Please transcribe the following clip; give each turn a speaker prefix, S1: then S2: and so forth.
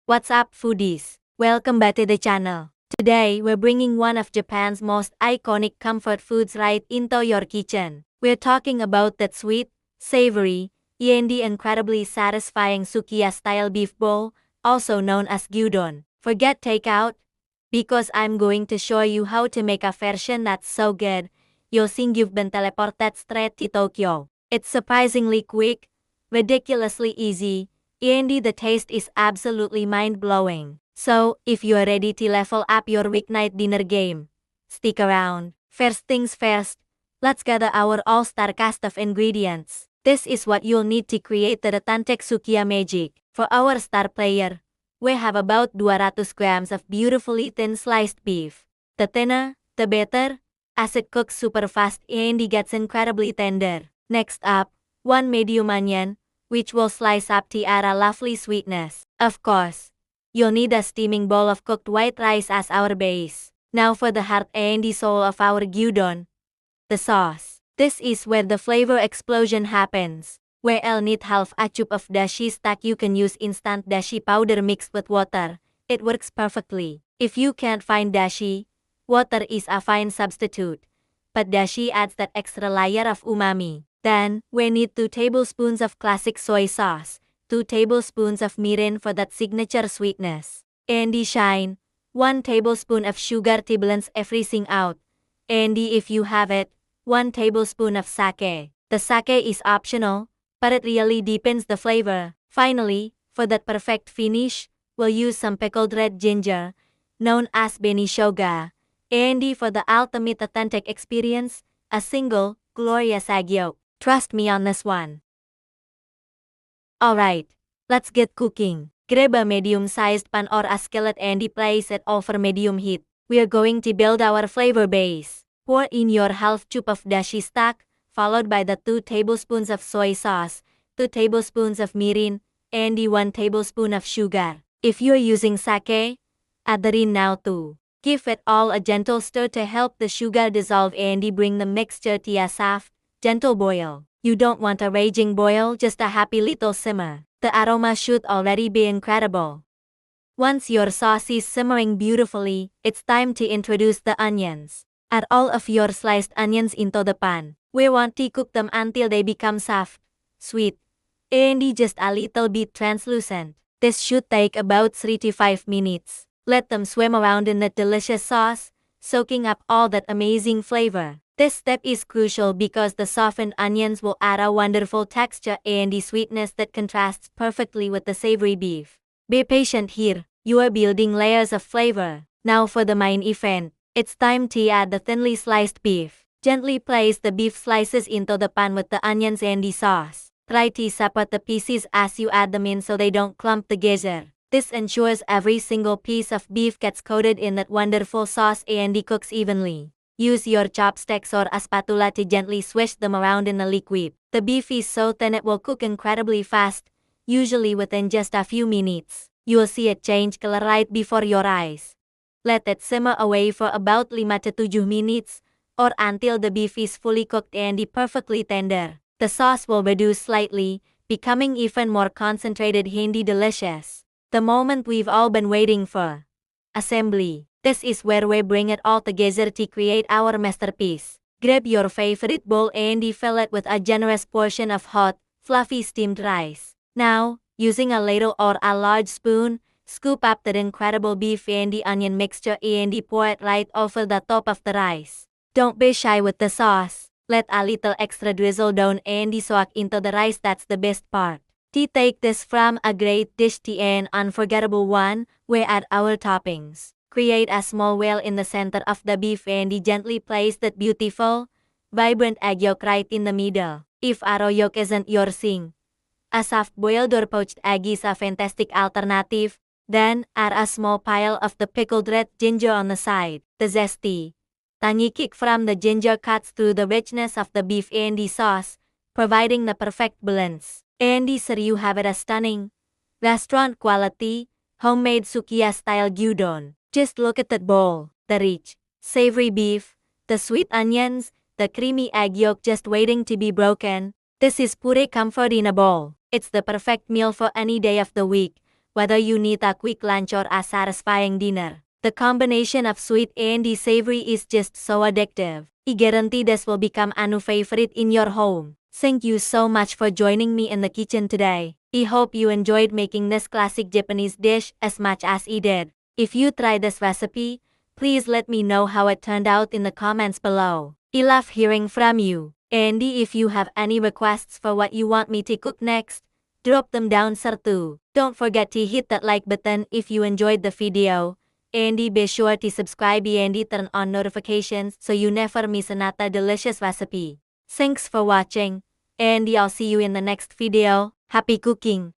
S1: What's up, foodies? Welcome back to the channel. Today, we're bringing one of Japan's most iconic comfort foods right into your kitchen. We're talking about that sweet, savory, and incredibly satisfying Sukiya Style Beef Bowl, also known as Gyudon. Forget takeout, because I'm going to show you how to make a version that's so good, you'll think you've been teleported straight to Tokyo. It's surprisingly quick, ridiculously easy, and the taste is absolutely mind-blowing. So, if you're ready to level up your weeknight dinner game, stick around. First things first, let's gather our all-star cast of ingredients. This is what you'll need to create the authentic Sukiya magic. For our star player, we have about 200 grams of beautifully thin sliced beef. The thinner, the better, as it cooks super fast and it gets incredibly tender. Next up, 1 medium onion, which will slice up to add a lovely sweetness. Of course, you'll need a steaming bowl of cooked white rice as our base. Now for the heart and the soul of our gyudon, the sauce. This is where the flavor explosion happens. We'll need half a tube of dashi stock. You can use instant dashi powder mixed with water. It works perfectly. If you can't find dashi, water is a fine substitute, but dashi adds that extra layer of umami. Then, we need 2 tablespoons of classic soy sauce, 2 tablespoons of mirin for that signature sweetness, and shine, 1 tablespoon of sugar to balance everything out, and if you have it, 1 tablespoon of sake. The sake is optional, but it really deepens the flavor. Finally, for that perfect finish, we'll use some pickled red ginger, known as benishoga, and for the ultimate authentic experience, a single, glorious egg yolk. Trust me on this one. Alright, let's get cooking. Grab a medium-sized pan or a skillet and place it over medium heat. We're going to build our flavor base. Pour in your half tube of dashi stock, followed by the 2 tablespoons of soy sauce, 2 tablespoons of mirin, and 1 tablespoon of sugar. If you're using sake, add it in now too. Give it all a gentle stir to help the sugar dissolve and bring the mixture to a soft, gentle boil. You don't want a raging boil, just a happy little simmer. The aroma should already be incredible. Once your sauce is simmering beautifully, it's time to introduce the onions. Add all of your sliced onions into the pan. We want to cook them until they become soft, sweet, and just a little bit translucent. This should take about 3 to 5 minutes. Let them swim around in that delicious sauce, soaking up all that amazing flavor. This step is crucial because the softened onions will add a wonderful texture and the sweetness that contrasts perfectly with the savory beef. Be patient here, you are building layers of flavor. Now for the main event, it's time to add the thinly sliced beef. Gently place the beef slices into the pan with the onions and the sauce. Try to separate the pieces as you add them in so they don't clump together. This ensures every single piece of beef gets coated in that wonderful sauce and cooks evenly. Use your chopsticks or a spatula to gently swish them around in the liquid. The beef is so thin it will cook incredibly fast, usually within just a few minutes. You'll see it change color right before your eyes. Let it simmer away for about 5 to 7 minutes, or until the beef is fully cooked and perfectly tender. The sauce will reduce slightly, becoming even more concentrated and delicious. The moment we've all been waiting for. Assembly. This is where we bring it all together to create our masterpiece. Grab your favorite bowl and fill it with a generous portion of hot, fluffy steamed rice. Now, using a ladle or a large spoon, scoop up that incredible beef and the onion mixture and pour it right over the top of the rice. Don't be shy with the sauce. Let a little extra drizzle down and soak into the rice. That's the best part. To take this from a great dish to an unforgettable one, we add our toppings. Create a small well in the center of the beef and gently place that beautiful, vibrant egg yolk right in the middle. If a raw yolk isn't your thing, a soft-boiled or poached egg is a fantastic alternative. Then, add a small pile of the pickled red ginger on the side. The zesty, tangy kick from the ginger cuts through the richness of the beef and the sauce, providing the perfect balance. And so you have it, a stunning, restaurant-quality, homemade Sukiya Style Gyudon. Just look at that bowl. The rich, savory beef, the sweet onions, the creamy egg yolk just waiting to be broken. This is pure comfort in a bowl. It's the perfect meal for any day of the week, Whether you need a quick lunch or a satisfying dinner, the combination of sweet and savory is just so addictive. I guarantee this will become a new favorite in your home. Thank you so much for joining me in the kitchen today. I hope you enjoyed making this classic Japanese dish as much as I did. If you tried this recipe, please let me know how it turned out in the comments below. I love hearing from you. And if you have any requests for what you want me to cook next, drop them down too. Don't forget to hit that like button if you enjoyed the video. And be sure to subscribe and turn on notifications so you never miss another delicious recipe. Thanks for watching, and I'll see you in the next video. Happy cooking!